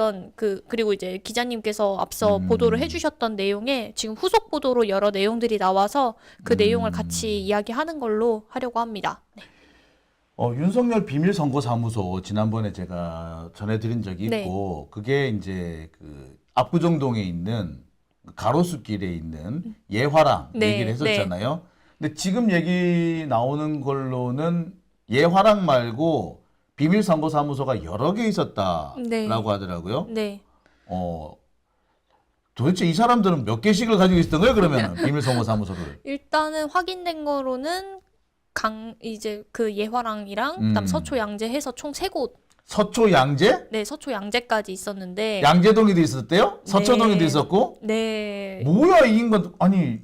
있었던 그리고 이제 기자님께서 앞서 보도를 해주셨던 내용에 지금 후속 보도로 여러 내용들이 나와서 그 내용을 같이 이야기하는 걸로 하려고 합니다. 네. 윤석열 비밀선거사무소 지난번에 제가 전해드린 적이 네. 있고 그게 이제 그 압구정동에 있는 가로수길에 있는 예화랑 네, 얘기를 했었잖아요. 근데 지금 얘기 나오는 걸로는 예화랑 말고 비밀선거사무소가 여러 개 있었다라고 네. 하더라고요. 네. 도대체 이 사람들은 몇 개씩을 가지고 있었던 거예요, 그러면 비밀선거사무소를? 일단은 확인된 거로는 이제 그 예화랑이랑 그다음 서초 양재 해서 총 3곳. 서초 양재? 네, 서초 양재까지 있었는데. 양재동에도 있었대요? 서초동에도 네. 있었고? 네. 뭐야 이 인간. 아니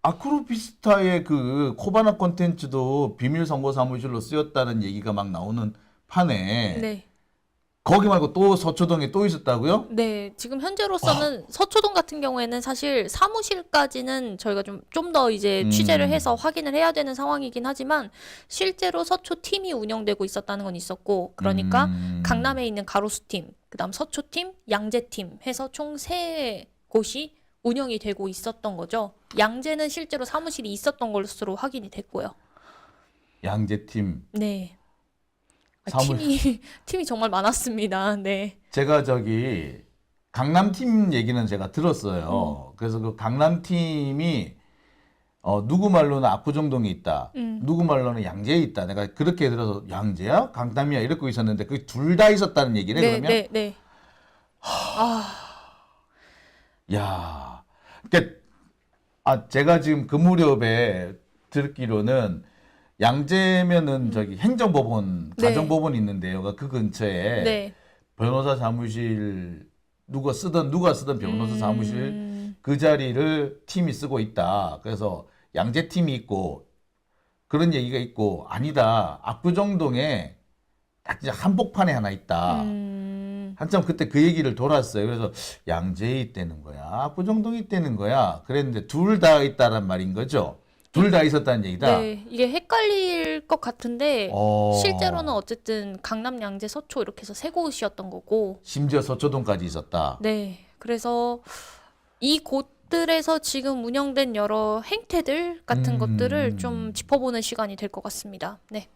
아크로비스타의 그 코바나 콘텐츠도 비밀선거사무실로 쓰였다는 얘기가 막 나오는 판에 네. 거기 말고 또 서초동에 또 있었다고요? 네, 지금 현재로서는 서초동 같은 경우에는 사실 사무실까지는 저희가 좀 더 이제 취재를 해서 확인을 해야 되는 상황이긴 하지만 실제로 서초 팀이 운영되고 있었다는 건 있었고, 그러니까 강남에 있는 가로수팀, 그다음 서초팀, 양재팀 해서 총 3곳이 운영이 되고 있었던 거죠. 양재는 실제로 사무실이 있었던 것으로 확인이 됐고요. 양재팀. 네. 사무- 팀이 정말 많았습니다. 네. 제가 저기 강남팀 얘기는 제가 들었어요. 그래서 그 강남팀이 누구 말로는 압구정동에 있다. 누구 말로는 양재에 있다. 내가 그렇게 들어서 양재야? 강남이야? 이러고 있었는데 그게 둘 다 있었다는 얘기네, 네, 그러면? 네, 네. 야, 그러니까 제가 지금 그 무렵에 듣기로는 양재면은 저기 행정법원, 네. 가정법원이 있는데요. 그 근처에 네. 변호사 사무실 누가 쓰던 변호사 사무실 그 자리를 팀이 쓰고 있다. 그래서 양재 팀이 있고 그런 얘기가 있고 아니다. 압구정동에 딱 이제 한복판에 하나 있다. 한참 그때 그 얘기를 돌았어요. 그래서 양재에 있다는 거야, 압구정동에 있다는 거야. 그랬는데 둘 다 있다란 말인 거죠. 둘 다 있었다는 얘기다. 네, 이게 헷갈릴 것 같은데 어. 실제로는 어쨌든 강남, 양재, 서초 이렇게 해서 3곳이었던 거고. 심지어 서초동까지 있었다. 네, 그래서 이 곳들에서 지금 운영된 여러 행태들 같은 것들을 좀 짚어보는 시간이 될 것 같습니다. 네.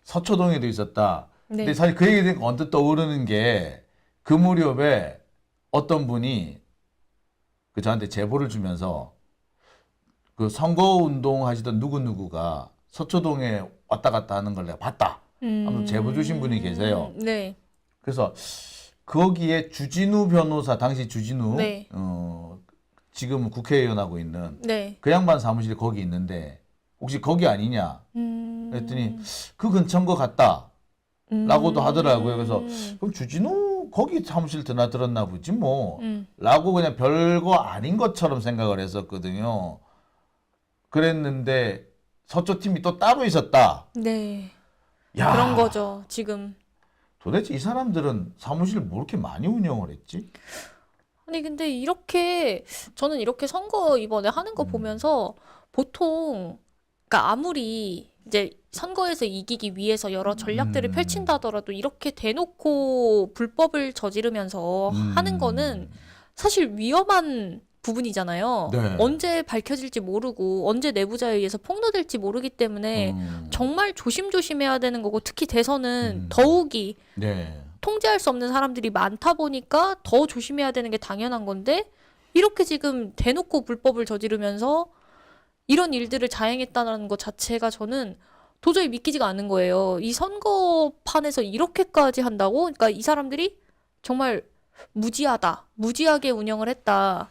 서초동에도 있었다. 네. 근데 사실 그 얘기 듣고 언뜻 떠오르는 게 그 무렵에 어떤 분이 그 저한테 제보를 주면서 그 선거운동 하시던 누구누구가 서초동에 왔다 갔다 하는 걸 내가 봤다. 아무튼 제보 주신 분이 계세요. 네. 그래서 거기에 주진우 변호사, 당시 주진우, 네. 지금은 국회의원하고 있는 네. 그 양반 사무실이 거기 있는데 혹시 거기 아니냐? 그랬더니 그 근처인 것 같다. 라고도 하더라고요. 그래서 그럼 주진우 거기 사무실 드나들었나 보지 뭐. 라고 그냥 별거 아닌 것처럼 생각을 했었거든요. 그랬는데 서초팀이 또 따로 있었다. 네. 야, 그런 거죠, 지금. 도대체 이 사람들은 사무실을 뭐 이렇게 많이 운영을 했지? 아니, 근데 저는 이렇게 선거 이번에 하는 거 보면서 보통, 그러니까 아무리 이제 선거에서 이기기 위해서 여러 전략들을 펼친다 하더라도 이렇게 대놓고 불법을 저지르면서 하는 거는 사실 위험한 부분이잖아요. 네. 언제 밝혀질지 모르고 언제 내부자에 의해서 폭로될지 모르기 때문에 정말 조심조심해야 되는 거고, 특히 대선은 더욱이 네. 통제할 수 없는 사람들이 많다 보니까 더 조심해야 되는 게 당연한 건데, 이렇게 지금 대놓고 불법을 저지르면서 이런 일들을 자행했다는 것 자체가 저는 도저히 믿기지가 않는 거예요. 이 선거판에서 이렇게까지 한다고? 그러니까 이 사람들이 정말 무지하게 운영을 했다.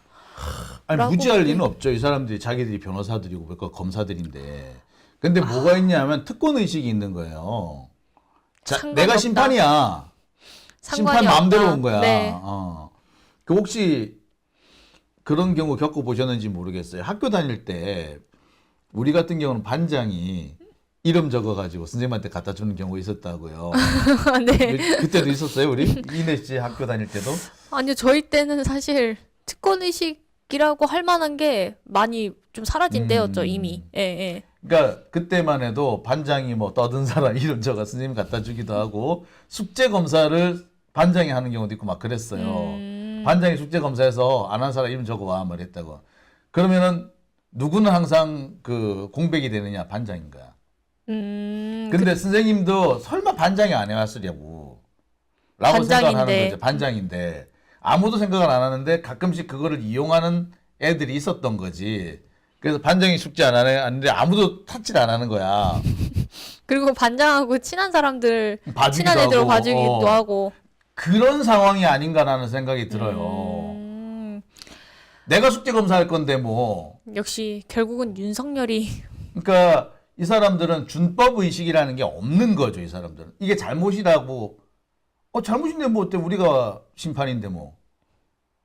아니 라고 무지할 보기- 리는 없죠. 이 사람들이 자기들이 변호사들이고 그러니까 검사들인데. 근데 뭐가 있냐면 특권 의식이 있는 거예요. 자, 상관이 내가 없다. 심판이야. 심판 상관이 마음대로 없다. 온 거야. 네. 그 혹시 그런 경우 겪어보셨는지 모르겠어요. 학교 다닐 때 우리 같은 경우는 반장이 이름 적어가지고 선생님한테 갖다 주는 경우가 있었다고요. 네. 그때도 있었어요, 우리? 이내 씨 학교 다닐 때도? 아니요, 저희 때는 사실 특권의식이라고 할 만한 게 많이 좀 사라진 때였죠, 이미. 예, 예. 그러니까 그때만 해도 반장이 뭐 떠든 사람 이름 적어 선생님 갖다 주기도 하고 숙제 검사를 반장이 하는 경우도 있고 막 그랬어요. 반장이 숙제 검사해서 안 한 사람 이름 적어와 말했다고. 그러면은 누구는 항상 그 공백이 되느냐 반장인 거야. 근데 선생님도 설마 반장이 안 해왔으려고 라고 생각하는 거죠. 반장인데 아무도 생각을 안 하는데 가끔씩 그거를 이용하는 애들이 있었던 거지. 그래서 반장이 숙제 안 하는데 아무도 타치를 안 하는 거야. 그리고 반장하고 친한 사람들, 봐주기도 친한 애들 하고, 봐주기도 하고. 그런 상황이 아닌가라는 생각이 들어요. 내가 숙제 검사할 건데 뭐. 역시 결국은 윤석열이 그러니까 이 사람들은 준법 의식이라는 게 없는 거죠. 이 사람들은. 이게 잘못이라고. 잘못인데 뭐 어때? 우리가 심판인데 뭐.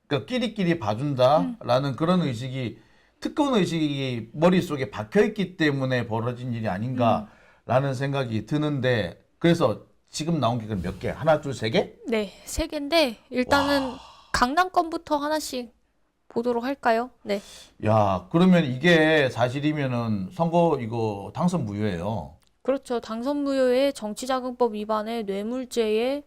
그러니까 끼리끼리 봐준다라는 그런 의식이 특권 의식이 머릿속에 박혀있기 때문에 벌어진 일이 아닌가라는 생각이 드는데 그래서 지금 나온 게 몇 개? 하나, 둘, 세 개? 네, 3개인데 일단은 강남권부터 하나씩 보도록 할까요? 네. 야, 그러면 이게 사실이면은 선거 이거 당선 무효예요. 그렇죠. 당선 무효의 정치자금법 위반에 뇌물죄에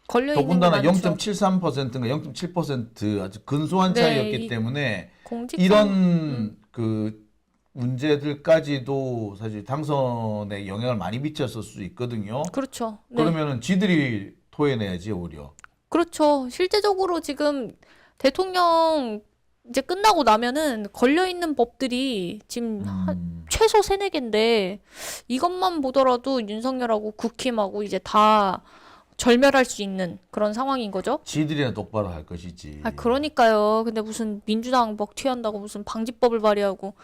걸려 있는 게 더군다나 많죠. 0.73%인가 0.7% 아주 근소한 네, 차이였기 때문에 공직선 이런 그 문제들까지도 사실 당선에 영향을 많이 미쳤을 수 있거든요. 그렇죠. 네. 그러면은 지들이 토해내야지 오히려. 그렇죠. 실제적으로 지금 대통령 이제 끝나고 나면은 걸려 있는 법들이 지금 최소 3-4개인데 이것만 보더라도 윤석열하고 국힘하고 이제 다 절멸할 수 있는 그런 상황인 거죠. 지들이나 똑바로 할 것이지. 그러니까요. 근데 무슨 민주당 먹튀한다고 무슨 방지법을 발의하고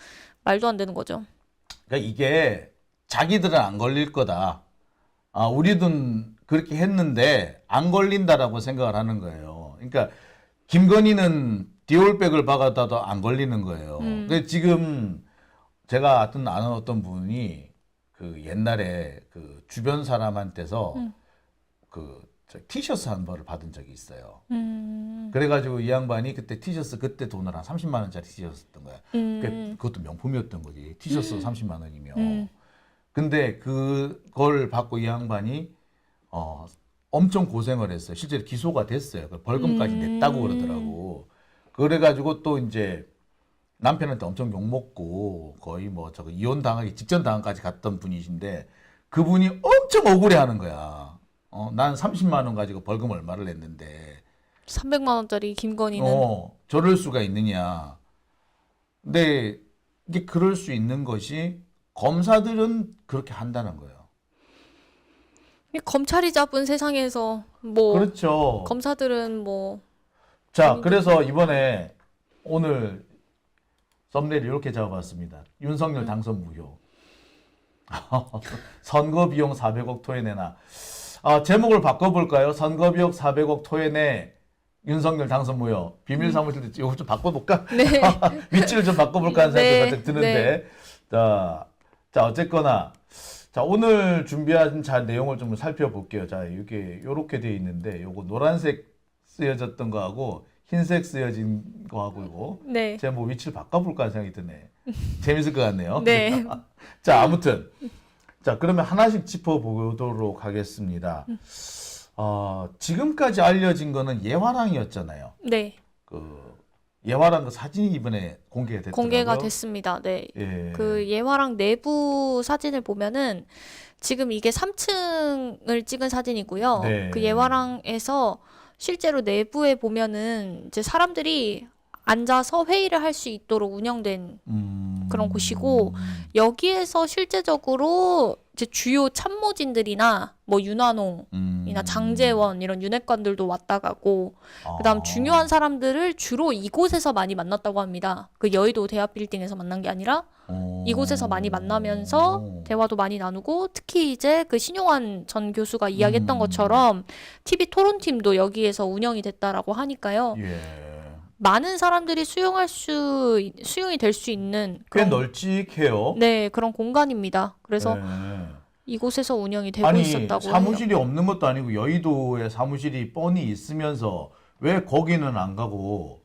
말도 안 되는 거죠. 그러니까 이게 자기들은 안 걸릴 거다. 우리는 그렇게 했는데 안 걸린다라고 생각을 하는 거예요. 그러니까 김건희는 디올백을 박아다도 안 걸리는 거예요. 근데 지금 제가 아는 어떤 분이 그 옛날에 그 주변 사람한테서 저 티셔츠 한 벌을 받은 적이 있어요. 그래가지고 이 양반이 그때 티셔츠 그때 돈을 한 30만 원짜리 티셔츠였던 거야. 그것도 명품이었던 거지. 티셔츠 30만 원이면. 근데 그걸 받고 이 양반이 엄청 고생을 했어요. 실제로 기소가 됐어요. 벌금까지 냈다고 그러더라고. 그래가지고 또 이제 남편한테 엄청 욕먹고 거의 뭐 저거 이혼 당하기 직전 당하기까지 갔던 분이신데 그분이 엄청 억울해하는 거야. 난 30만 원 가지고 벌금 얼마를 냈는데 300만 원짜리 김건희는 저럴 수가 있느냐. 근데 이게 그럴 수 있는 것이 검사들은 그렇게 한다는 거예요. 검찰이 잡은 세상에서 뭐 그렇죠. 검사들은 뭐 자, 그래서 이번에 오늘 썸네일 이렇게 잡아봤습니다. 윤석열 당선 무효. 선거 비용 400억 토해내나. 제목을 바꿔볼까요? 선거 비용 400억 토해내 윤석열 당선 무효. 비밀 사무실 이거 좀 바꿔볼까? 네. 위치를 좀 바꿔볼까 하는 생각이 네. 갑자기 드는데. 자, 어쨌거나. 자, 오늘 준비한 내용을 좀 살펴볼게요. 자, 이게 요렇게 돼 있는데 요거 노란색 쓰여졌던 거하고 흰색 쓰여진 거하고 이거 네. 제가 뭐 위치를 바꿔볼까 하는 생각이 드네. 재밌을 것 같네요. 네. 자, 아무튼 자, 그러면 하나씩 짚어보도록 하겠습니다. 지금까지 알려진 거는 예화랑이었잖아요. 네. 그 예화랑 그 사진이 이번에 공개가 됐더라고요. 공개가 됐습니다. 네. 예. 그 예화랑 내부 사진을 보면은 지금 이게 3층을 찍은 사진이고요. 네. 그 예화랑에서 실제로 내부에 보면은 이제 사람들이 앉아서 회의를 할 수 있도록 운영된 그런 곳이고 여기에서 실제적으로 이제 주요 참모진들이나 뭐 윤한홍이나 장제원 이런 윤핵관들도 왔다 가고 그다음 중요한 사람들을 주로 이곳에서 많이 만났다고 합니다. 그 여의도 대합 빌딩에서 만난 게 아니라 이곳에서 많이 만나면서 대화도 많이 나누고 특히 이제 그 신용환 전 교수가 이야기했던 것처럼 TV 토론팀도 여기에서 운영이 됐다라고 하니까요. 예. 많은 사람들이 수용이 될 수 있는 꽤 그런, 널찍해요. 네, 그런 공간입니다. 그래서 네. 이곳에서 운영이 되고 아니, 있었다고 사무실이 해요. 없는 것도 아니고 여의도에 사무실이 뻔히 있으면서 왜 거기는 안 가고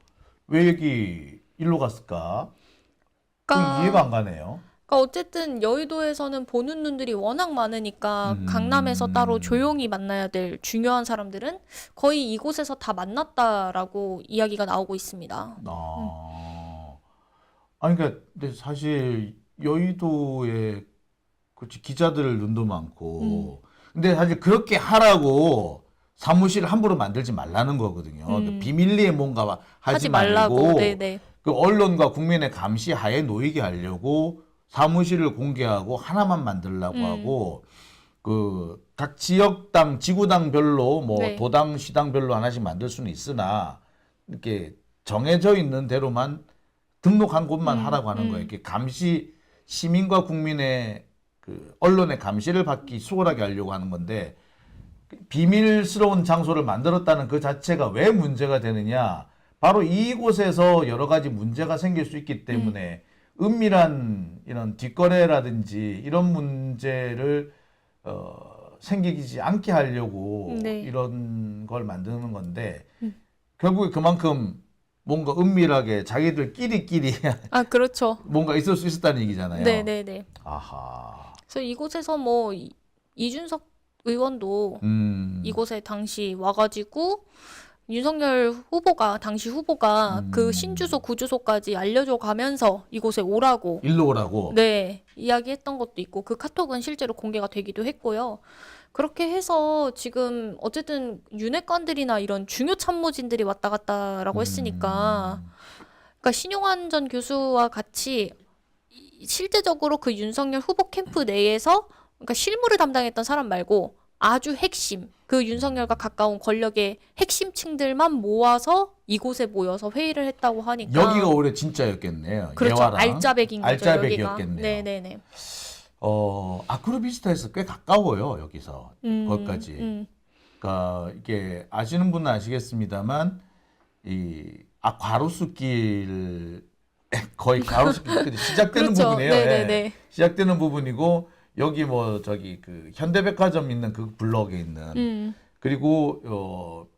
왜 여기 일로 갔을까? 좀 그러니까 이해가 안 가네요. 그러니까 어쨌든 여의도에서는 보는 눈들이 워낙 많으니까 강남에서 따로 조용히 만나야 될 중요한 사람들은 거의 이곳에서 다 만났다라고 이야기가 나오고 있습니다. 아니 그러니까 근데 사실 여의도에 그렇지 기자들 눈도 많고 근데 사실 그렇게 하라고 사무실 함부로 만들지 말라는 거거든요. 그 비밀리에 뭔가 하지 말고 네네. 그 언론과 국민의 감시 하에 놓이게 하려고 사무실을 공개하고 하나만 만들려고 하고 그 각 지역당 지구당별로 뭐 네. 도당 시당별로 하나씩 만들 수는 있으나 이렇게 정해져 있는 대로만 등록한 곳만 하라고 하는 거예요. 이렇게 감시 시민과 국민의 그 언론의 감시를 받기 수월하게 하려고 하는 건데 비밀스러운 장소를 만들었다는 그 자체가 왜 문제가 되느냐? 바로 이곳에서 여러 가지 문제가 생길 수 있기 때문에 은밀한 이런 뒷거래라든지 이런 문제를 생기지 않게 하려고 네. 이런 걸 만드는 건데 결국에 그만큼 뭔가 은밀하게 자기들끼리 아, 그렇죠. 뭔가 있을 수 있었다는 얘기잖아요. 네네네. 아하. 그래서 이곳에서 뭐 이준석 의원도 이곳에 당시 와가지고 윤석열 후보가 당시 후보가 그 신주소 구주소까지 알려줘 가면서 이곳에 오라고 일로 오라고. 네 이야기했던 것도 있고 그 카톡은 실제로 공개가 되기도 했고요. 그렇게 해서 지금 어쨌든 윤핵관들이나 이런 중요 참모진들이 왔다 갔다라고 했으니까 그러니까 신용환 전 교수와 같이 실제적으로 그 윤석열 후보 캠프 내에서 그러니까 실무를 담당했던 사람 말고 아주 핵심 그 윤석열과 가까운 권력의 핵심층들만 모아서 이곳에 모여서 회의를 했다고 하니까 여기가 올해 진짜였겠네요. 그렇죠. 예화랑. 알짜배기인 거죠. 여기가. 알짜배기였겠네요. 네네네. 아크로비스타에서 꽤 가까워요. 여기서 거기까지. 그러니까 이게 아시는 분은 아시겠습니다만 가로수길 거의 가로수길 시작되는 그렇죠. 부분이에요. 네네네. 예. 시작되는 부분이고 여기 뭐 저기 그 현대백화점 있는 그 블럭에 있는 그리고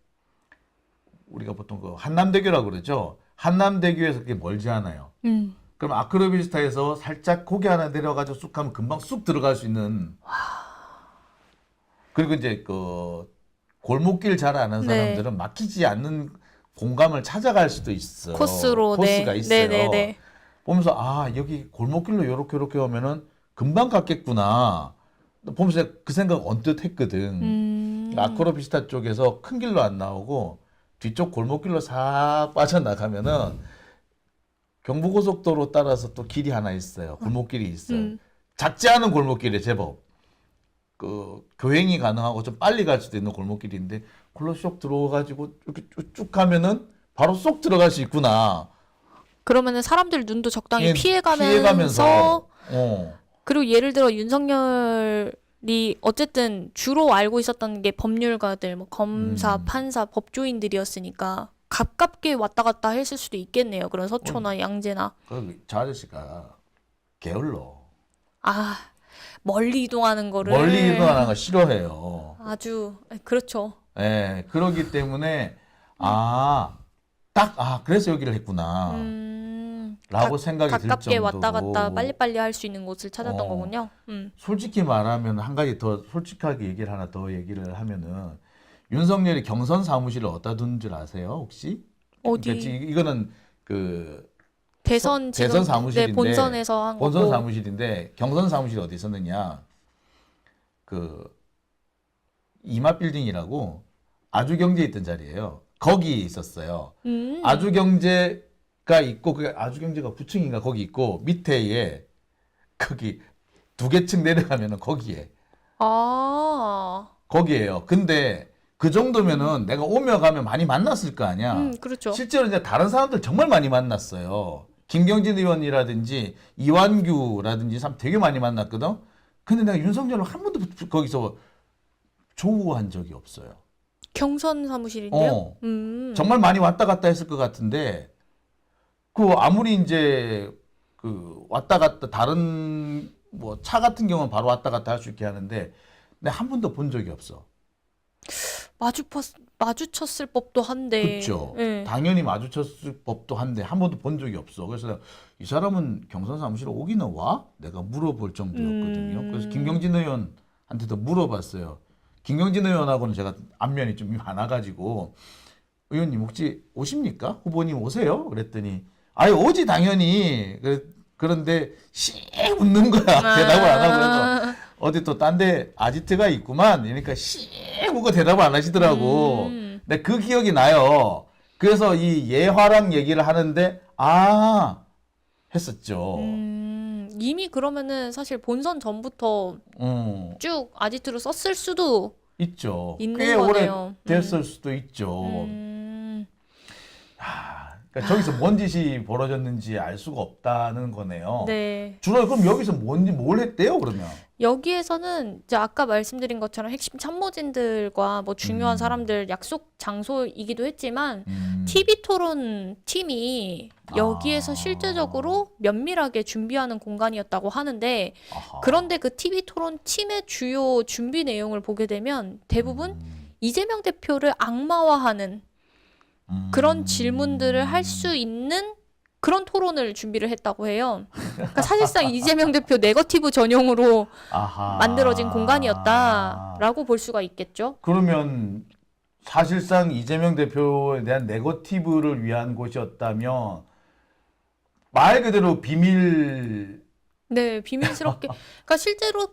우리가 보통 그 한남대교라고 그러죠. 한남대교에서 그게 멀지 않아요. 그럼 아크로비스타에서 살짝 고개 하나 내려가지고 쑥 하면 금방 쑥 들어갈 수 있는. 그리고 이제 그 골목길 잘 아는 네. 사람들은 막히지 않는 공간을 찾아갈 수도 있어. 코스로 코스가 네. 있어요. 네네네. 보면서 여기 골목길로 요렇게 오면은 금방 갔겠구나. 보면서 그 생각 언뜻 했거든. 아크로비스타 쪽에서 큰 길로 안 나오고 뒤쪽 골목길로 싹 빠져나가면은 경부고속도로 따라서 또 길이 하나 있어요. 골목길이 있어요. 작지 않은 골목길에 제법. 그 교행이 가능하고 좀 빨리 갈 수도 있는 골목길인데 글로 쏙 들어가지고 이렇게 쭉 가면은 바로 쏙 들어갈 수 있구나. 그러면은 사람들 눈도 적당히 예, 피해가면서 어. 그리고 예를 들어 윤석열이 어쨌든 주로 알고 있었던 게 법률가들, 뭐 검사, 판사, 법조인들이었으니까 가깝게 왔다 갔다 했을 수도 있겠네요. 그런 서초나 양재나. 저 아저씨가 게을러. 멀리 이동하는 거를 멀리 이동하는 거 싫어해요. 아주 그렇죠. 예, 그러기 때문에 그래서 여기를 했구나. 라고 생각이 들 가깝게 정도로 왔다 갔다 빨리빨리 할 수 있는 곳을 찾았던 거군요. 솔직히 말하면 한 가지 더 솔직하게 얘기를 하나 더 얘기를 하면은 윤석열이 경선 사무실을 어디다 둔 줄 아세요? 혹시? 어디? 그러니까 이거는 그 대선 지금 대선 사무실인데 네, 본선에서 한 본선 거고. 사무실인데 경선 사무실이 어디 있었느냐? 그 이마 빌딩이라고 아주경제에 있던 자리예요. 거기 있었어요. 아주경제가 있고 그 아주경제가 9층인가 거기 있고 밑에에 거기 두 개 층 내려가면은 거기에 거기에요. 근데 그 정도면은 내가 오며 가면 많이 만났을 거 아니야. 그렇죠. 실제로 이제 다른 사람들 정말 많이 만났어요. 김경진 의원이라든지 이완규라든지 사람 되게 많이 만났거든. 근데 내가 윤석열을 한 번도 거기서 조우한 적이 없어요. 경선 사무실인데요. 정말 많이 왔다 갔다 했을 것 같은데 그 아무리 이제 그 왔다 갔다 다른 뭐 차 같은 경우는 바로 왔다 갔다 할 수 있게 하는데 내가 한 번도 본 적이 없어. 마주쳤을 법도 한데. 그렇죠. 예. 당연히 마주쳤을 법도 한데 한 번도 본 적이 없어. 그래서 이 사람은 경선 사무실에 오기는 와? 내가 물어볼 정도였거든요. 그래서 김경진 의원한테도 물어봤어요. 김경진 의원하고는 제가 안면이 좀 많아가지고 의원님 혹시 오십니까? 후보님 오세요? 그랬더니 아예 오지 당연히. 그런데 씩 웃는 거야. 대답을 안 하고 그래서 어디 또 딴 데 아지트가 있구만. 그러니까 씩 웃고 대답을 안 하시더라고. 근데 그 기억이 나요. 그래서 이 예화랑 얘기를 하는데 했었죠. 이미 그러면은 사실 본선 전부터 쭉 아지트로 썼을 수도 있죠. 있는 꽤 거네요. 오래 됐을 수도 있죠. 그러니까 저기서 뭔 짓이 벌어졌는지 알 수가 없다는 거네요. 네. 주로 그럼 여기서 뭘 했대요, 그러면? 여기에서는 이제 아까 말씀드린 것처럼 핵심 참모진들과 뭐 중요한 사람들 약속 장소이기도 했지만 TV 토론 팀이 여기에서 실제적으로 면밀하게 준비하는 공간이었다고 하는데 아하. 그런데 그 TV 토론 팀의 주요 준비 내용을 보게 되면 대부분 이재명 대표를 악마화하는 그런 질문들을 할 수 있는 그런 토론을 준비를 했다고 해요. 그러니까 사실상 이재명 대표 네거티브 전용으로 아하. 만들어진 공간이었다라고 볼 수가 있겠죠. 그러면 사실상 이재명 대표에 대한 네거티브를 위한 곳이었다면 말 그대로 비밀. 네, 비밀스럽게. 그러니까 실제로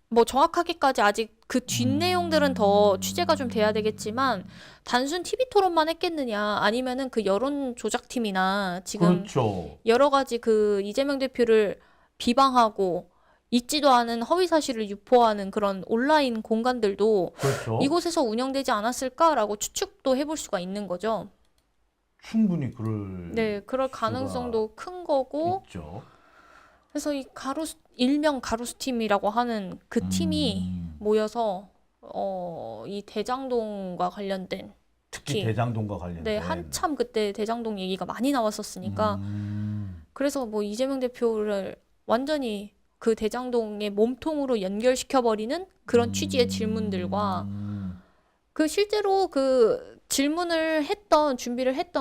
뭐 정확하게까지 아직 그 뒷내용들은 더 취재가 좀 돼야 되겠지만 단순 TV 토론만 했겠느냐 아니면은 그 여론 조작팀이나 지금 그렇죠. 여러 가지 그 이재명 대표를 비방하고 있지도 않은 허위 사실을 유포하는 그런 온라인 공간들도 그렇죠. 이곳에서 운영되지 않았을까라고 추측도 해볼 수가 있는 거죠. 충분히 그럴 네, 그럴 가능성도 큰 거고. 있죠. 그래서 이 일명 가로수 팀이라고 하는 그 팀이 모여서 이 대장동과 관련된 특히 대장동과 관련된. 네, 한참 그때 대장동 얘기가 많이 나왔었으니까 그래서 뭐 이재명 대표를 완전히 그 대장동의 몸통으로 연결시켜버리는 그런 취지의 질문들과 그 실제로 그 준비를 했던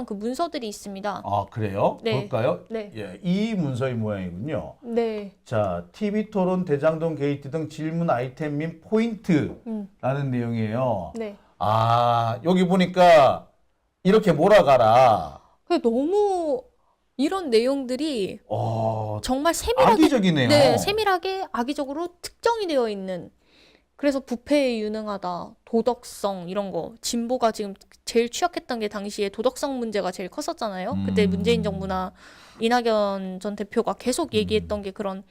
그 문서들이 있습니다. 아, 그래요? 네. 볼까요? 네. 예, 이 문서의 모양이군요. 네. 자, TV 토론, 대장동 게이트 등 질문 아이템 및 포인트라는 내용이에요. 네. 아, 여기 보니까 이렇게 몰아가라. 너무 이런 내용들이 정말 세밀하게 악의적이네요. 네, 세밀하게 악의적으로 특정이 되어 있는. 그래서 부패에 유능하다, 도덕성 이런 거. 진보가 지금 제일 취약했던 게 당시에 도덕성 문제가 제일 컸었잖아요. 그때 문재인 정부나 이낙연 전 대표가 계속 얘기했던 게 그런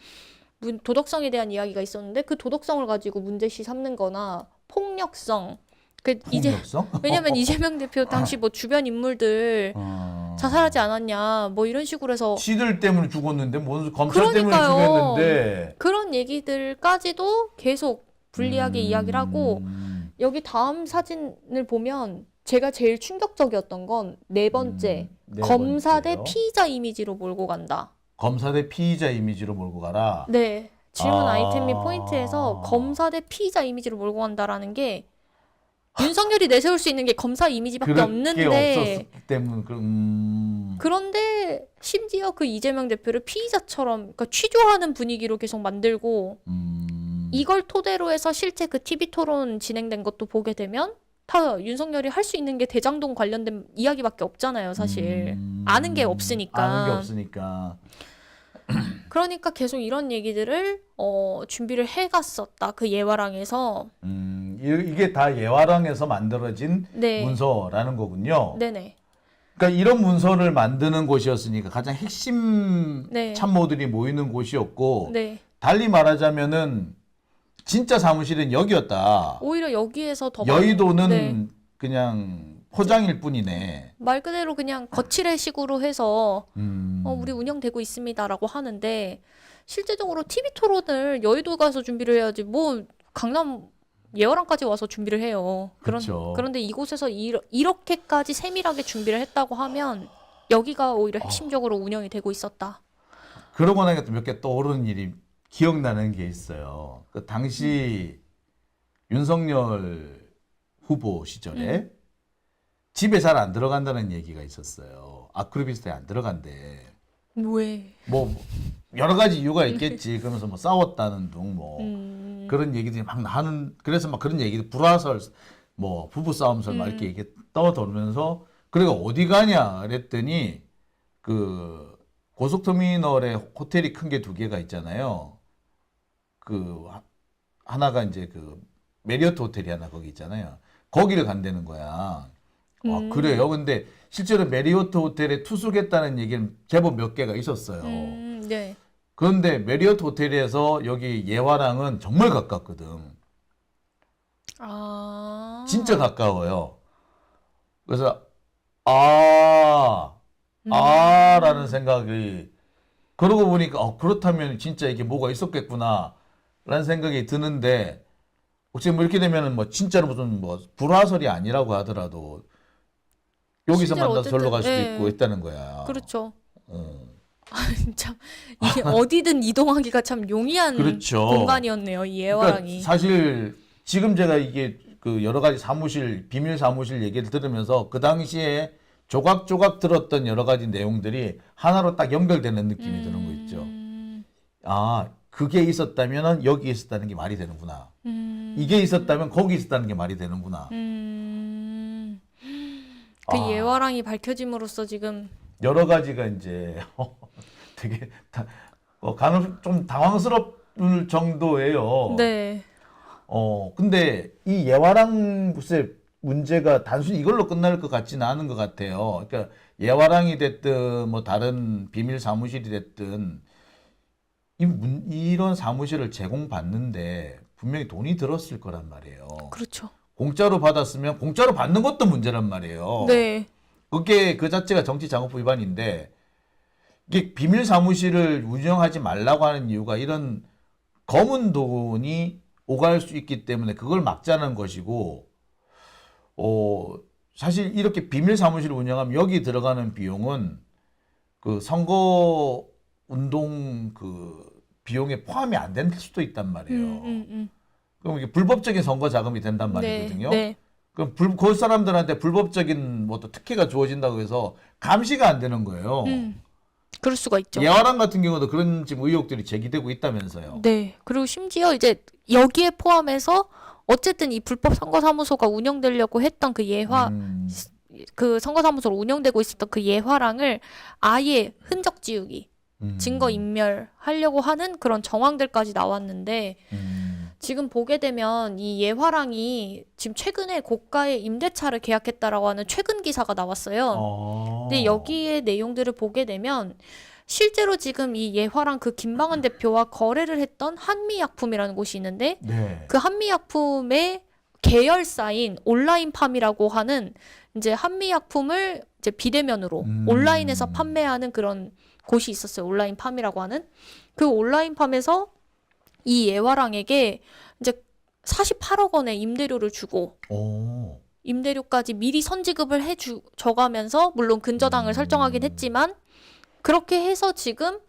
도덕성에 대한 이야기가 있었는데 그 도덕성을 가지고 문제시 삼는 거나 폭력성. 폭력성? 왜냐면 이재명 대표 당시 뭐 주변 인물들 자살하지 않았냐 뭐 이런 식으로 해서 지들 때문에 죽었는데 뭔 검찰 그러니까요. 때문에 죽였는데 그런 얘기들까지도 계속 불리하게 이야기를 하고 여기 다음 사진을 보면 제가 제일 충격적이었던 건 네 번째 네 검사 대 번째요. 피의자 이미지로 몰고 간다. 검사 대 피의자 이미지로 몰고 가라. 네. 질문 아이템 및 포인트에서 검사 대 피의자 이미지로 몰고 간다라는 게 윤석열이 내세울 수 있는 게 검사 이미지밖에 그럴 게 없는데 없었기 때문에 그런데 심지어 그 이재명 대표를 피의자처럼 그러니까 취조하는 분위기로 계속 만들고 이걸 토대로 해서 실제 그 TV 토론 진행된 것도 보게 되면 다 윤석열이 할 수 있는 게 대장동 관련된 이야기밖에 없잖아요, 사실. 아는 게 없으니까. 아는 게 없으니까. 그러니까 계속 이런 얘기들을 준비를 해갔었다. 그 예화랑에서. 이게 다 예화랑에서 만들어진 네. 문서라는 거군요. 네네. 그러니까 이런 문서를 만드는 곳이었으니까 가장 핵심 네. 참모들이 모이는 곳이었고 네. 달리 말하자면은 진짜 사무실은 여기였다. 오히려 여기에서 더 여의도는 네. 그냥 포장일 뿐이네. 말 그대로 그냥 거칠해식으로 해서 우리 운영되고 있습니다라고 하는데 실제적으로 TV 토론을 여의도 가서 준비를 해야지 뭐 강남 예화랑까지 와서 준비를 해요. 그렇죠. 그런데 이곳에서 이렇게까지 세밀하게 준비를 했다고 하면 여기가 오히려 핵심적으로 운영이 되고 있었다. 그러고 나니까 또 몇 개 떠오르는 일이 기억나는 게 있어요. 그 당시 윤석열 후보 시절에 집에 잘 안 들어간다는 얘기가 있었어요. 아크로비스타에 안 들어간대. 왜? 뭐 여러 가지 이유가 있겠지. 그러면서 뭐 싸웠다는 둥 뭐 그런 얘기들이 막 나는 그래서 막 그런 얘기들 불화설 뭐 부부 싸움설 막 이렇게 얘기 떠돌면서 그래가 어디 가냐 그랬더니 그 고속터미널에 호텔이 큰 게 두 개가 있잖아요. 그 하나가 이제 그 메리어트 호텔이 하나 거기 있잖아요. 거기를 간다는 거야. 아, 그래요? 근데 실제로 메리어트 호텔에 투숙했다는 얘기는 제법 몇 개가 있었어요. 네. 그런데 메리어트 호텔에서 여기 예화랑은 정말 가깝거든. 아. 진짜 가까워요. 그래서 라는 생각이 그러고 보니까 그렇다면 진짜 이게 뭐가 있었겠구나 라는 생각이 드는데 혹시 뭐 이렇게 되면은 뭐 진짜로 무슨 뭐 불화설이 아니라고 하더라도 여기서 실제로 만나서 절로 갈 수도 어쨌든, 있고 했다는 거야. 그렇죠. 어. 참 이게 어디든 이동하기가 참 용이한 그렇죠. 공간이었네요. 이 그러니까 예화랑이. 사실 지금 제가 이게 그 여러 가지 사무실 비밀 사무실 얘기를 들으면서 그 당시에 조각조각 들었던 여러 가지 내용들이 하나로 딱 연결되는 느낌이 드는 거 있죠. 아, 그게 있었다면 여기 있었다는 게 말이 되는구나. 이게 있었다면 거기 있었다는 게 말이 되는구나. 그 아. 예화랑이 밝혀짐으로써 지금 여러 가지가 이제 되게 좀 당황스러울 정도예요. 네. 근데 이 예화랑 글쎄 문제가 단순히 이걸로 끝날 것 같지는 않은 것 같아요. 그러니까 예화랑이 됐든 뭐 다른 비밀 사무실이 됐든 이런 사무실을 제공받는데 분명히 돈이 들었을 거란 말이에요. 그렇죠. 공짜로 받았으면 공짜로 받는 것도 문제란 말이에요. 네. 그게 그 자체가 정치자금법 위반인데 이게 비밀 사무실을 운영하지 말라고 하는 이유가 이런 검은 돈이 오갈 수 있기 때문에 그걸 막자는 것이고, 사실 이렇게 비밀 사무실을 운영하면 여기 들어가는 비용은 그 선거 운동 그 비용에 포함이 안 될 수도 있단 말이에요. 그럼 이게 불법적인 선거 자금이 된단 말이거든요. 네. 그럼 그 사람들한테 불법적인 뭐 또 특혜가 주어진다고 해서 감시가 안 되는 거예요. 그럴 수가 있죠. 예화랑 같은 경우도 그런 지금 의혹들이 제기되고 있다면서요. 네. 그리고 심지어 이제 여기에 포함해서 어쨌든 이 불법 선거사무소가 운영되려고 했던 그 예화 그 선거사무소로 운영되고 있었던 그 예화랑을 아예 흔적 지우기, 증거 인멸하려고 하는 그런 정황들까지 나왔는데 지금 보게 되면 이 예화랑이 지금 최근에 고가의 임대차를 계약했다라고 하는 최근 기사가 나왔어요. 근데 여기에 내용들을 보게 되면 실제로 지금 이 예화랑 그 김방은 대표와 거래를 했던 한미약품이라는 곳이 있는데 네. 그 한미약품의 계열사인 온라인팜이라고 하는 이제 한미약품을 이제 비대면으로 온라인에서 판매하는 그런 곳이 있었어요. 온라인팜이라고 하는 그 온라인팜에서 이 예화랑에게 이제 48억 원의 임대료를 주고 임대료까지 미리 선지급을 줘가면서 물론 근저당을 설정하긴 했지만 그렇게 해서 지금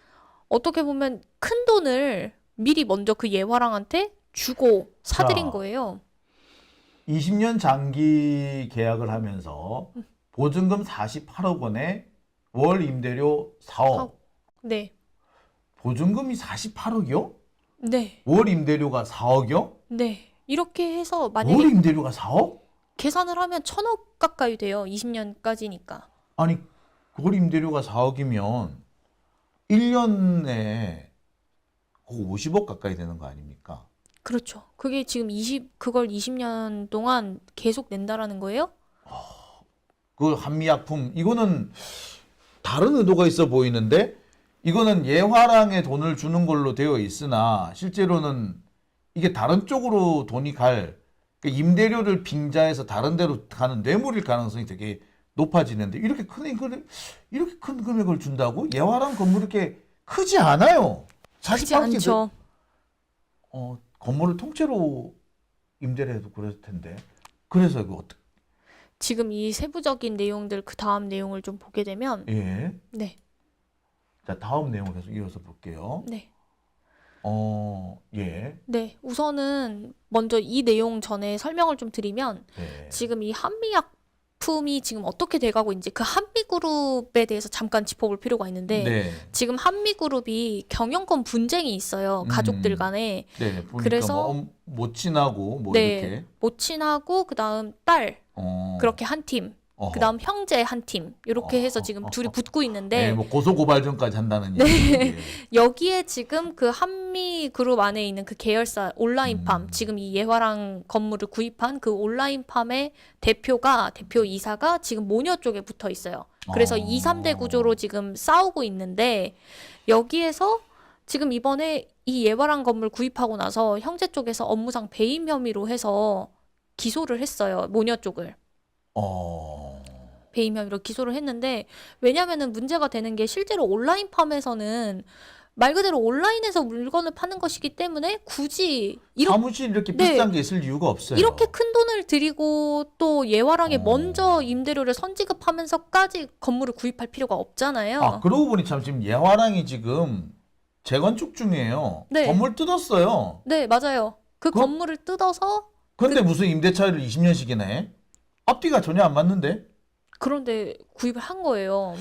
어떻게 보면 큰 돈을 미리 먼저 그 예화랑한테 주고 사들인 거예요. 20년 장기 계약을 하면서 보증금 48억 원에 월 임대료 4억. 네. 보증금이 48억이요? 네. 월 임대료가 4억이요? 네. 이렇게 해서 월 만약에 임대료가 4억? 계산을 하면 1,000억 가까이 돼요. 20년까지니까. 아니, 월 임대료가 4억이면 1년에 50억 가까이 되는 거 아닙니까? 그렇죠. 그게 지금 그걸 20년 동안 계속 낸다라는 거예요? 그 한미약품 이거는 다른 의도가 있어 보이는데 이거는 예화랑에 돈을 주는 걸로 되어 있으나 실제로는 이게 다른 쪽으로 돈이 갈 그러니까 임대료를 빙자해서 다른 데로 가는 뇌물일 가능성이 되게 높아지는데 이렇게 큰 금액을 준다고? 예화랑 건물 이렇게 크지 않아요. 크지 않죠. 건물을 통째로 임대를 해도 그랬을 텐데. 그래서 이거 어떻게? 지금 이 세부적인 내용들 그 다음 내용을 좀 보게 되면 예. 네. 자, 다음 내용을 계속 이어서 볼게요. 네. 예. 네, 우선은 먼저 이 내용 전에 설명을 좀 드리면 네. 지금 이 한미약품이 지금 어떻게 돼가고 있는지 그 한미그룹에 대해서 잠깐 짚어볼 필요가 있는데 네. 지금 한미그룹이 경영권 분쟁이 있어요. 가족들 간에. 네. 보니까 그래서 뭐 모친하고 뭐 네, 이렇게. 모친하고 그다음 딸 그렇게 한 팀, 어허. 그다음 형제 한 팀 이렇게 해서 지금 둘이 붙고 네, 있는데 뭐 고소 고발전까지 한다는 네. 얘기. 예. 여기에 지금 그 한미그룹 안에 있는 그 계열사 온라인팜 지금 이 예화랑 건물을 구입한 그 온라인팜의 대표 이사가 지금 모녀 쪽에 붙어 있어요. 그래서 2, 3대 구조로 지금 싸우고 있는데 여기에서 지금 이번에 이 예화랑 건물 구입하고 나서 형제 쪽에서 업무상 배임 혐의로 해서 기소를 했어요. 모녀 쪽을. 배임 혐의로 기소를 했는데 왜냐면은 문제가 되는 게 실제로 온라인팜에서는 말 그대로 온라인에서 물건을 파는 것이기 때문에 굳이 사무실 이렇게 네. 비싼 게 있을 이유가 없어요. 이렇게 큰 돈을 들이고 또 예화랑에 어. 먼저 임대료를 선지급하면서까지 건물을 구입할 필요가 없잖아요. 아, 그러고 보니 참 지금 예화랑이 지금 재건축 중이에요. 네. 건물 뜯었어요. 네, 맞아요. 그 건물을 뜯어서 근데 무슨 임대차를 20년씩이나 해? 앞뒤가 전혀 안 맞는데? 그런데 구입을 한 거예요.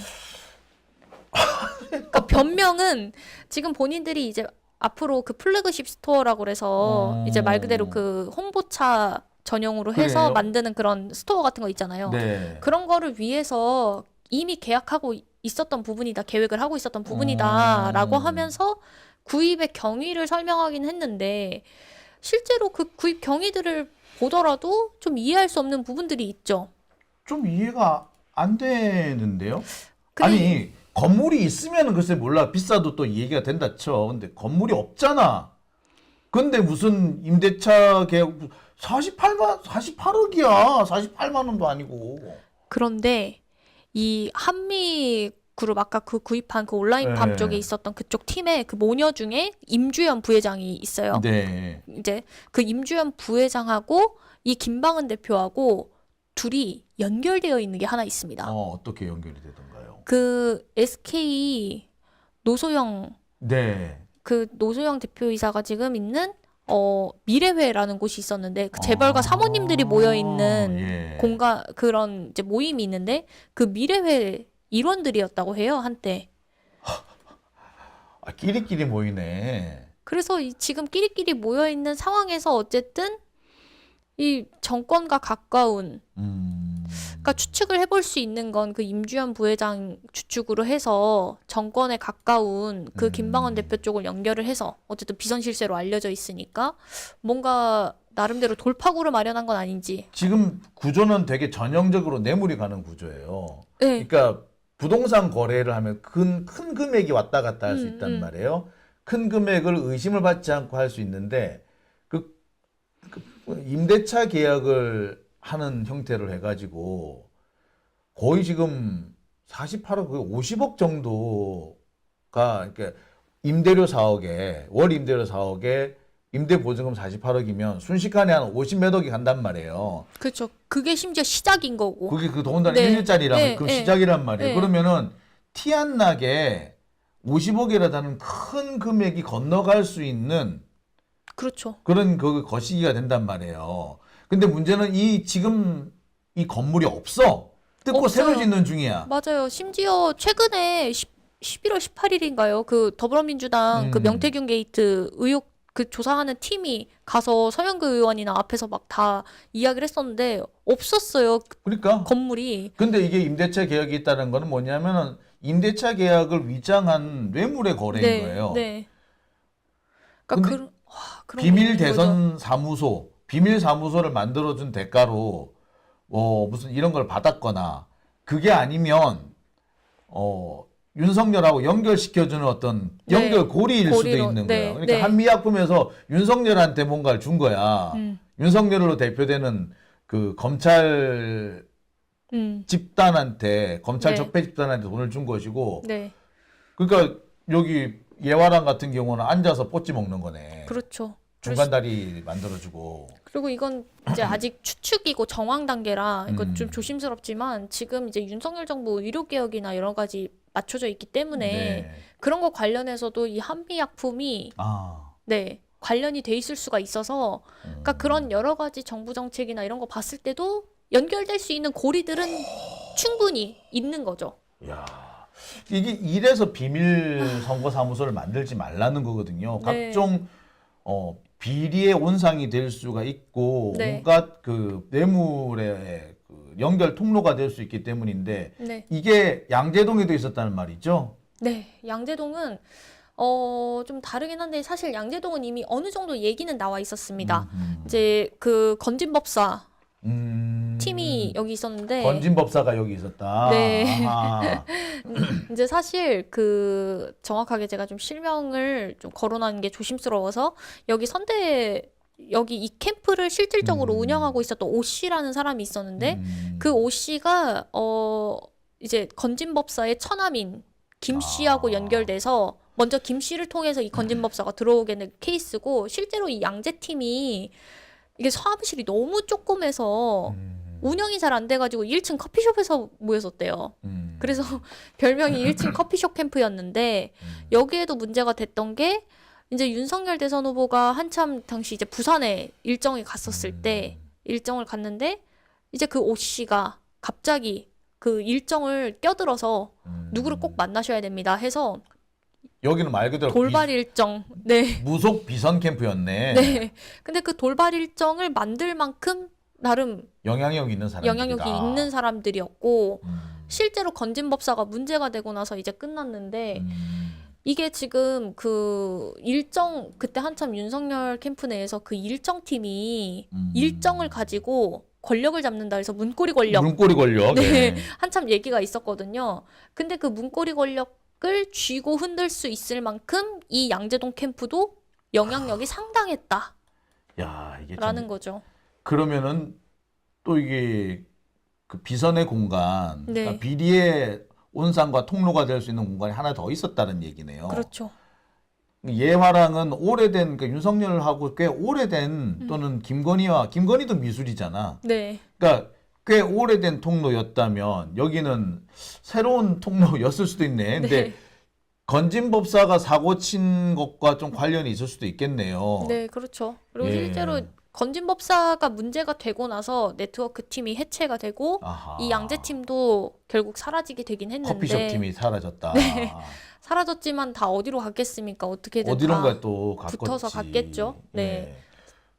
그러니까 변명은 지금 본인들이 이제 앞으로 그 플래그십 스토어라고 그래서 이제 말 그대로 그 홍보차 전용으로 해서 그래요? 만드는 그런 스토어 같은 거 있잖아요. 네. 그런 거를 위해서 이미 계약하고 있었던 부분이다, 계획을 하고 있었던 부분이다라고 하면서 구입의 경위를 설명하긴 했는데 실제로 그 구입 경위들을 보더라도 좀 이해할 수 없는 부분들이 있죠. 좀 이해가 안 되는데요? 근데 아니, 건물이 있으면 글쎄 몰라. 비싸도 또 얘기가 된다 쳐. 근데 건물이 없잖아. 근데 무슨 임대차 계약 48억이야. 48만 원도 아니고. 그런데 이 한미 그룹 아까 그 구입한 그 온라인팜 네. 쪽에 있었던 그쪽 팀의 그 모녀 중에 임주연 부회장이 있어요. 네. 이제 그 임주연 부회장하고 이 김방은 대표하고 둘이 연결되어 있는 게 하나 있습니다. 어떻게 연결이 되던가요? 그 SK 노소영 네. 그 노소영 대표이사가 지금 있는 미래회라는 곳이 있었는데 그 재벌가 사모님들이 모여 있는 예. 공간 그런 이제 모임이 있는데 그 미래회 일원들이었다고 해요 한때. 아, 끼리끼리 모이네. 그래서 지금 끼리끼리 모여 있는 상황에서 어쨌든 이 정권과 가까운 그러니까 추측을 해볼 수 있는 건 그 임주연 부회장 추측으로 해서 정권에 가까운 그 김방원 대표 쪽을 연결을 해서 어쨌든 비선 실세로 알려져 있으니까 뭔가 나름대로 돌파구를 마련한 건 아닌지. 지금 구조는 되게 전형적으로 뇌물이 가는 구조예요. 네. 그러니까 부동산 거래를 하면 큰 금액이 왔다 갔다 할 수 있단 말이에요. 큰 금액을 의심을 받지 않고 할 수 있는데 그 임대차 계약을 하는 형태를 해가지고 거의 지금 48억, 거의 50억 정도가 그러니까 임대료 4억에 월 임대료 4억에 임대 보증금 48억이면 순식간에 한 50몇 억이 간단 말이에요. 그렇죠. 그게 심지어 시작인 거고. 그게 그 더군다나 네. 1일짜리라면 네. 그 네. 시작이란 말이에요. 네. 그러면은 티 안 나게 50억이라는 큰 금액이 건너갈 수 있는 그렇죠. 그런 그 거시기가 된단 말이에요. 근데 문제는 지금 이 건물이 없어. 뜯고 없어요. 새로 짓는 중이야. 맞아요. 심지어 최근에 11월 18일인가요? 그 더불어민주당 그 명태균 게이트 의혹 그 조사하는 팀이 가서 서영교 의원이나 앞에서 막 다 이야기를 했었는데 없었어요. 그러니까. 건물이. 근데 이게 임대차 계약이 있다는 거는 뭐냐면은 임대차 계약을 위장한 뇌물의 거래인 네, 거예요. 네. 그러니까 근데 그런 비밀 게 있는 거죠. 대선 사무소, 비밀 사무소를 만들어준 대가로 무슨 이런 걸 받았거나 그게 아니면 윤석열하고 연결시켜주는 어떤 네. 연결고리일 수도 고리로, 있는 네, 거예요. 그러니까 네. 한미약품에서 윤석열한테 뭔가를 준 거야. 윤석열로 대표되는 그 검찰 집단한테 검찰 네. 적폐 집단한테 돈을 준 것이고 네. 그러니까 여기 예화랑 같은 경우는 앉아서 뽀찌 먹는 거네. 그렇죠. 중간 다리 만들어주고. 그리고 이건 이제 아직 추측이고 정황 단계라 이건 좀 음. 조심스럽지만 지금 이제 윤석열 정부 의료 개혁이나 여러 가지 맞춰져 있기 때문에 네. 그런 거 관련해서도 이 한미약품이 아. 네, 관련이 돼 있을 수가 있어서 그러니까 그런 여러 가지 정부 정책이나 이런 거 봤을 때도 연결될 수 있는 고리들은 충분히 있는 거죠. 야, 이게 이래서 비밀 선거 사무소를 만들지 말라는 거거든요. 네. 각종 비리의 온상이 될 수가 있고 네. 온갖 그 뇌물의 그 연결 통로가 될 수 있기 때문인데 네. 이게 양재동에도 있었다는 말이죠. 네, 양재동은 좀 다르긴 한데 사실 양재동은 이미 어느 정도 얘기는 나와 있었습니다. 이제 그 건진법사 팀이 여기 있었는데 건진법사가 여기 있었다. 네. 아하. 이제 사실 그 정확하게 제가 좀 실명을 좀 거론하는 게 조심스러워서 여기 여기 이 캠프를 실질적으로 운영하고 있었던 오 씨라는 사람이 있었는데 그 오 씨가 이제 건진법사의 처남인 김 씨하고 연결돼서 먼저 김 씨를 통해서 이 건진법사가 들어오게 된 케이스고 실제로 이 양재팀이 이게 사무실이 너무 조그매서 운영이 잘 안 돼가지고 1층 커피숍에서 모였었대요. 그래서 별명이 1층 커피숍 캠프였는데 여기에도 문제가 됐던 게 이제 윤석열 대선 후보가 한참 당시 이제 부산에 일정이 갔었을 때 일정을 갔는데 이제 그 오 씨가 갑자기 그 일정을 껴들어서 누구를 꼭 만나셔야 됩니다 해서 여기는 말 그대로 돌발 일정. 네. 무속 비선 캠프였네. 네. 근데 그 돌발 일정을 만들 만큼 나름 영향력 있는 사람들이다. 영향력이 있는 사람들이었고 실제로 건진법사가 문제가 되고 나서 이제 끝났는데 이게 지금 그 일정 그때 한참 윤석열 캠프 내에서 그 일정팀이 일정을 가지고 권력을 잡는다 해서 문고리 권력 문고리 권력. 네. 한참 얘기가 있었거든요. 근데 그 문고리 권력을 쥐고 흔들 수 있을 만큼 이 양재동 캠프도 영향력이 상당했다라는 야, 이게 참 거죠. 그러면은 또 이게 그 비선의 공간, 네. 그러니까 비리의 온상과 통로가 될 수 있는 공간이 하나 더 있었다는 얘기네요. 그렇죠. 예화랑은 오래된 그러니까 윤석열하고 꽤 오래된 또는 김건희도 미술이잖아. 네. 그러니까 꽤 오래된 통로였다면 여기는 새로운 통로였을 수도 있네. 근데 네. 건진법사가 사고 친 것과 좀 관련이 있을 수도 있겠네요. 네, 그렇죠. 그리고 예. 실제로 건진법사가 문제가 되고 나서 네트워크 팀이 해체가 되고 아하. 이 양재 팀도 결국 사라지게 되긴 했는데 커피숍 팀이 사라졌다. 사라졌지만 다 어디로 갔겠습니까? 어떻게든 어디론가 다 또 갔겠지. 붙어서 갔겠죠. 네. 예.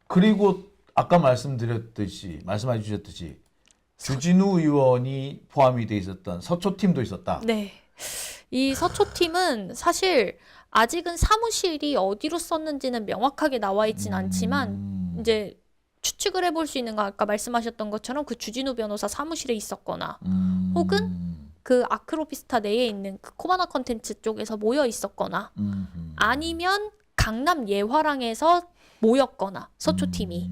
그리고 아까 말씀해 주셨듯이 주진우 의원이 포함이 돼 있었던 서초 팀도 있었다. 네. 이 서초 팀은 사실 아직은 사무실이 어디로 썼는지는 명확하게 나와 있진 않지만 이제 추측을 해볼 수 있는 거 아까 말씀하셨던 것처럼 그 주진우 변호사 사무실에 있었거나 혹은 그 아크로비스타 내에 있는 그 코바나 컨텐츠 쪽에서 모여 있었거나 아니면 강남 예화랑에서 모였거나 서초 팀이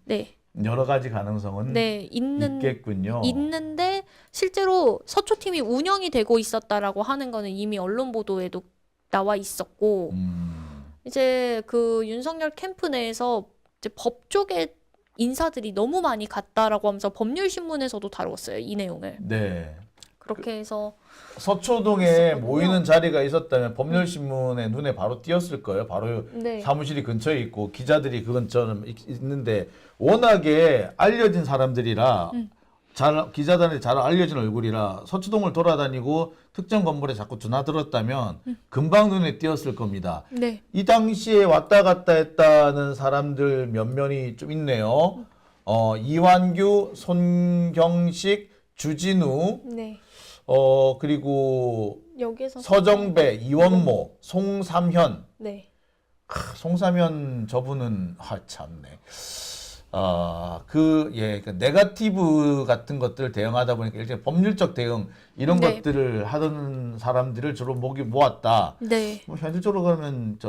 네. 여러 가지 가능성은 네, 있겠군요. 있는데 실제로 서초 팀이 운영이 되고 있었다라고 하는 거는 이미 언론 보도에도 나와 있었고 이제 그 윤석열 캠프 내에서 이제 법 쪽에 인사들이 너무 많이 갔다라고 하면서 법률신문에서도 다뤘어요, 이 내용을. 네. 그렇게 해서 서초동에 있었거든요. 모이는 자리가 있었다면 법률신문에 눈에 바로 띄었을 거예요. 바로 네. 사무실이 근처에 있고 기자들이 그 근처에 있는데 워낙에 알려진 사람들이라 기자들한테 잘 알려진 얼굴이라 서초동을 돌아다니고 특정 건물에 자꾸 드나들었다면 금방 눈에 띄었을 겁니다. 네. 이 당시에 왔다 갔다 했다는 사람들 몇 면이 좀 있네요. 이완규, 손경식, 주진우, 네. 그리고 여기에서 서정배, 이원모, 송삼현. 네. 송삼현 저분은 참네. 그 네거티브 같은 것들을 대응하다 보니까 일종의 법률적 대응 이런 네. 것들을 하던 사람들을 주로 모았다. 네. 뭐 현실적으로 그러면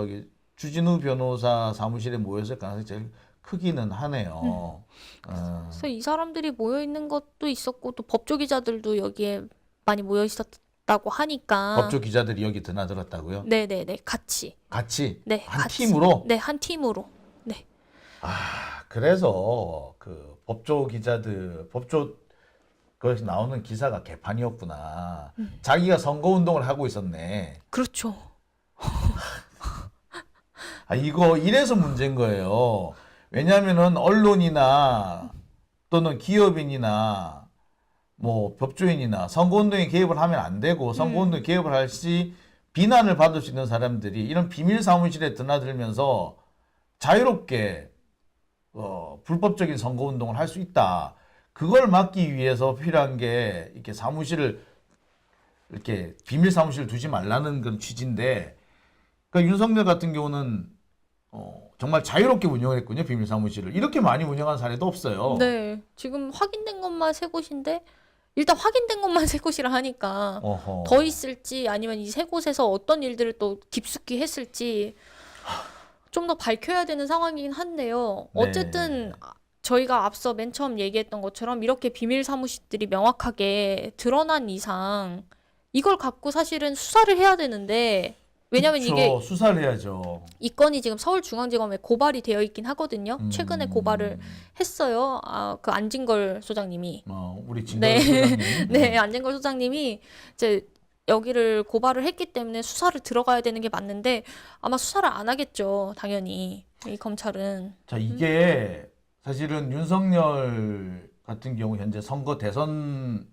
주진우 변호사 사무실에 모였을 가능성이 제일 크기는 하네요. 그래서 이 사람들이 모여 있는 것도 있었고 또 법조 기자들도 여기에 많이 모여 있었다고 하니까 법조 기자들이 여기 드나들었다고요? 네네네 같이 네, 한 같이. 팀으로? 네, 한 팀으로. 네. 그래서 그 법조 거기서 나오는 기사가 개판이었구나. 자기가 선거 운동을 하고 있었네. 그렇죠. 이거 이래서 문제인 거예요. 왜냐하면은 언론이나 또는 기업인이나 뭐 법조인이나 선거운동에 개입을 하면 안 되고 선거운동에 개입을 할 시 비난을 받을 수 있는 사람들이 이런 비밀 사무실에 드나들면서 자유롭게 불법적인 선거운동을 할 수 있다. 그걸 막기 위해서 필요한 게 이렇게 사무실을 이렇게 비밀 사무실을 두지 말라는 그런 취지인데, 그러니까 윤석열 같은 경우는 정말 자유롭게 운영을 했군요. 비밀 사무실을 이렇게 많이 운영한 사례도 없어요. 네, 지금 확인된 것만 세 곳인데 일단 확인된 것만 세 곳이라 하니까 어허. 더 있을지 아니면 이 세 곳에서 어떤 일들을 또 깊숙이 했을지 좀 더 밝혀야 되는 상황이긴 한데요. 네. 어쨌든 저희가 앞서 맨 처음 얘기했던 것처럼 이렇게 비밀 사무실들이 명확하게 드러난 이상 이걸 갖고 사실은 수사를 해야 되는데, 왜냐면 그쵸, 이게 수사를 해야죠. 이 건이 지금 서울중앙지검에 고발이 되어 있긴 하거든요. 최근에 고발을 했어요. 그 안진걸 소장님이. 우리 네. 진걸 소장님. 네, 안진걸 소장님이 이제 여기를 고발을 했기 때문에 수사를 들어가야 되는 게 맞는데 아마 수사를 안 하겠죠. 당연히 이 검찰은. 자, 이게 사실은 윤석열 같은 경우 현재 선거 대선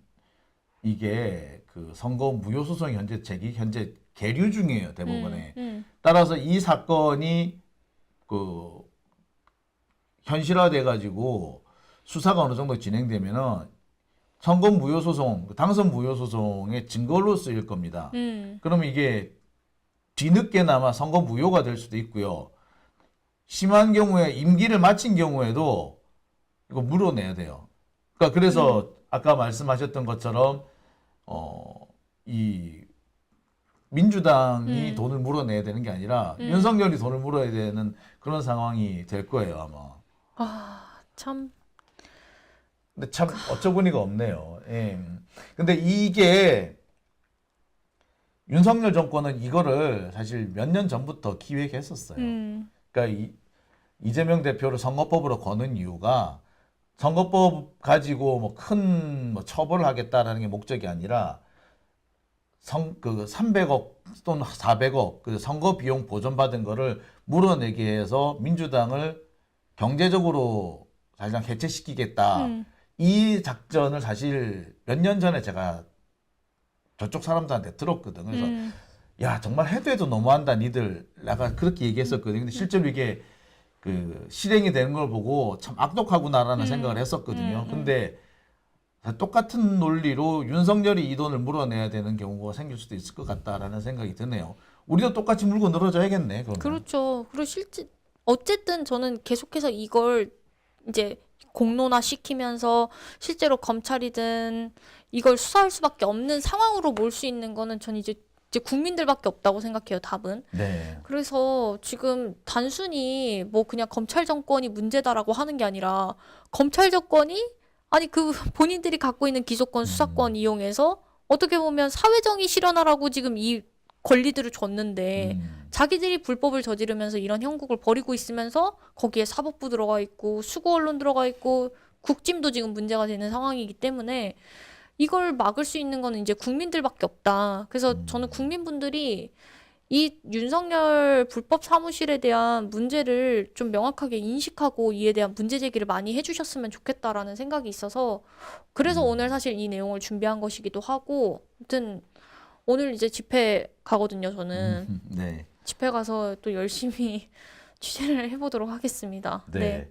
이게 그 선거 무효 소송이 현재 계류 중이에요, 대법원에. 따라서 이 사건이 그 현실화돼 가지고 수사가 어느 정도 진행되면은 선거 무효 소송, 당선 무효 소송의 증거로 쓰일 겁니다. 그러면 이게 뒤늦게나마 선거 무효가 될 수도 있고요. 심한 경우에 임기를 마친 경우에도 이거 물어내야 돼요. 그러니까 그래서 아까 말씀하셨던 것처럼 이 민주당이 돈을 물어내야 되는 게 아니라 윤석열이 돈을 물어야 되는 그런 상황이 될 거예요, 아마. 참. 근데 참 어처구니가 없네요. 예. 근데 이게 윤석열 정권은 이거를 사실 몇 년 전부터 기획했었어요. 그러니까 이재명 대표를 선거법으로 거는 이유가 선거법 가지고 뭐 큰 처벌을 하겠다라는 게 목적이 아니라 그 300억 또는 400억 그 선거 비용 보전받은 거를 물어내게 해서 민주당을 경제적으로 사실상 해체시키겠다. 이 작전을 사실 몇 년 전에 제가 저쪽 사람들한테 들었거든. 그래서 야, 정말 해도 해도 너무한다 니들. 내가 그렇게 얘기했었거든요. 근데 실제로 이게 그 실행이 되는 걸 보고 참 악독하구나라는 생각을 했었거든요. 근데 똑같은 논리로 윤석열이 이 돈을 물어내야 되는 경우가 생길 수도 있을 것 같다라는 생각이 드네요. 우리도 똑같이 물고 늘어져야겠네. 그러면. 그렇죠. 그리고 실제 어쨌든 저는 계속해서 이걸 이제 공론화 시키면서 실제로 검찰이든 이걸 수사할 수밖에 없는 상황으로 몰 수 있는 거는 전 이제 국민들밖에 없다고 생각해요, 답은. 네. 그래서 지금 단순히 뭐 그냥 검찰 정권이 문제다라고 하는 게 아니라 검찰 정권이 아니 그 본인들이 갖고 있는 기소권, 수사권 이용해서 어떻게 보면 사회정의 실현하라고 지금 이 권리들을 줬는데 자기들이 불법을 저지르면서 이런 형국을 벌이고 있으면서 거기에 사법부 들어가 있고 수구 언론 들어가 있고 국짐도 지금 문제가 되는 상황이기 때문에 이걸 막을 수 있는 거는 이제 국민들밖에 없다. 그래서 저는 국민분들이 이 윤석열 불법 사무실에 대한 문제를 좀 명확하게 인식하고 이에 대한 문제 제기를 많이 해주셨으면 좋겠다라는 생각이 있어서 그래서 오늘 사실 이 내용을 준비한 것이기도 하고, 아무튼 오늘 이제 집회 가거든요, 저는. 네. 집회 가서 또 열심히 취재를 해보도록 하겠습니다. 네.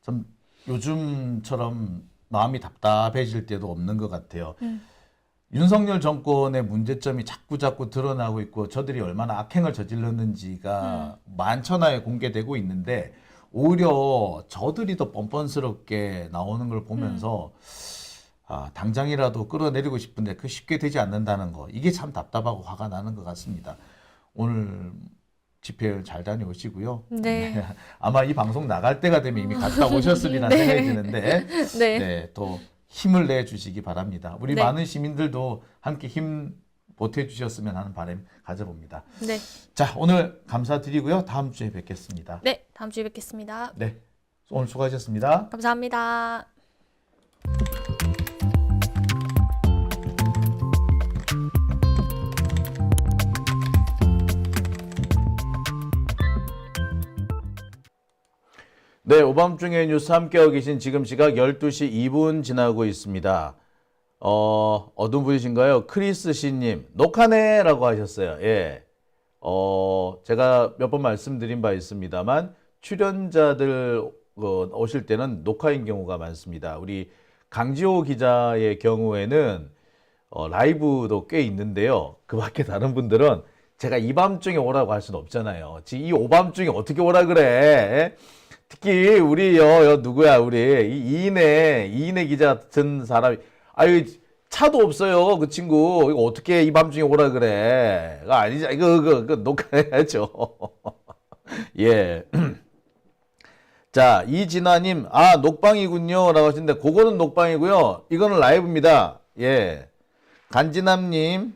좀 요즘처럼 마음이 답답해질 때도 없는 것 같아요. 윤석열 정권의 문제점이 자꾸 드러나고 있고 저들이 얼마나 악행을 저질렀는지가 만천하에 공개되고 있는데 오히려 저들이 더 뻔뻔스럽게 나오는 걸 보면서 당장이라도 끌어내리고 싶은데 그 쉽게 되지 않는다는 거, 이게 참 답답하고 화가 나는 것 같습니다. 오늘 집회 잘 다녀오시고요. 네. 아마 이 방송 나갈 때가 되면 이미 갔다 오셨으리라는 네. 생각이 드는데 네. 네, 또 힘을 내 주시기 바랍니다. 우리 네. 많은 시민들도 함께 힘 보태 주셨으면 하는 바람 가져봅니다. 네. 자, 오늘 감사드리고요. 다음 주에 뵙겠습니다. 네. 다음 주에 뵙겠습니다. 네. 오늘 수고하셨습니다. 감사합니다. 네, 오밤중에 뉴스 함께하고 계신 지금 시각 12시 2분 지나고 있습니다. 어떤 분이신가요? 크리스 씨님, 녹화네! 라고 하셨어요. 예. 제가 몇 번 말씀드린 바 있습니다만, 출연자들 오실 때는 녹화인 경우가 많습니다. 우리 강지호 기자의 경우에는 라이브도 꽤 있는데요. 그 밖에 다른 분들은 제가 이 밤중에 오라고 할 수는 없잖아요. 지금 이 오밤중에 어떻게 오라 그래? 특히 우리 누구야 우리 이인혜 기자 같은 사람이 아유 차도 없어요 그 친구 이거 어떻게 이 밤중에 오라 그래? 그거 아니지 이거 녹화해야죠. 예. 자 이진아님 녹방이군요라고 하시는데 그거는 녹방이고요. 이거는 라이브입니다. 예. 간지남님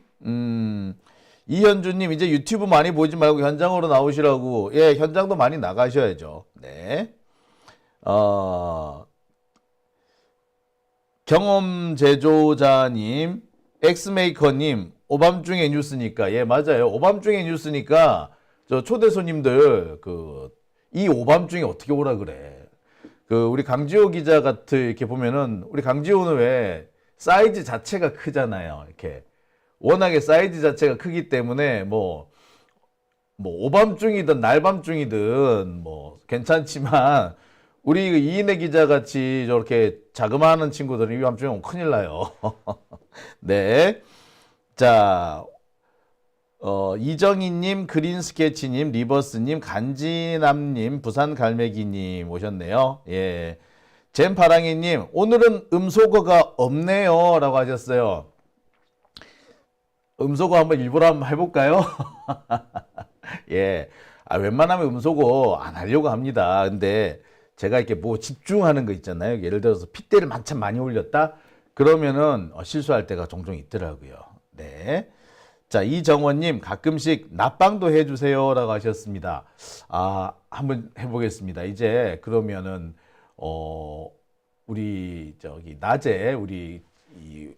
이현주님 이제 유튜브 많이 보지 말고 현장으로 나오시라고. 예, 현장도 많이 나가셔야죠. 네. 경험 제조자님, 엑스메이커님, 오밤중에 뉴스니까. 예, 맞아요. 오밤중에 뉴스니까 저 초대 손님들 이 오밤중에 어떻게 오라 그래. 우리 강지호 기자 같은 이렇게 보면은 우리 강지호는 왜 사이즈 자체가 크잖아요. 이렇게. 워낙에 사이즈 자체가 크기 때문에 뭐 오밤중이든 날밤중이든 뭐 괜찮지만 우리 이인혜 기자 같이 저렇게 자그마한 친구들은 이 밤중에 오면 큰일 나요. 네. 자, 이정희님, 그린스케치님, 리버스님, 간지남님, 부산갈매기님 오셨네요. 예. 젠파랑이님, 오늘은 음소거가 없네요. 라고 하셨어요. 음소거 한번 일부러 한번 해볼까요? 예. 웬만하면 음소거 안 하려고 합니다. 근데 제가 이렇게 뭐 집중하는 거 있잖아요. 예를 들어서 핏대를 한참 많이 올렸다? 그러면은 실수할 때가 종종 있더라고요. 네. 자, 이정원님, 가끔씩 낮방도 해주세요. 라고 하셨습니다. 한번 해보겠습니다. 이제 그러면은, 우리, 낮에 우리 이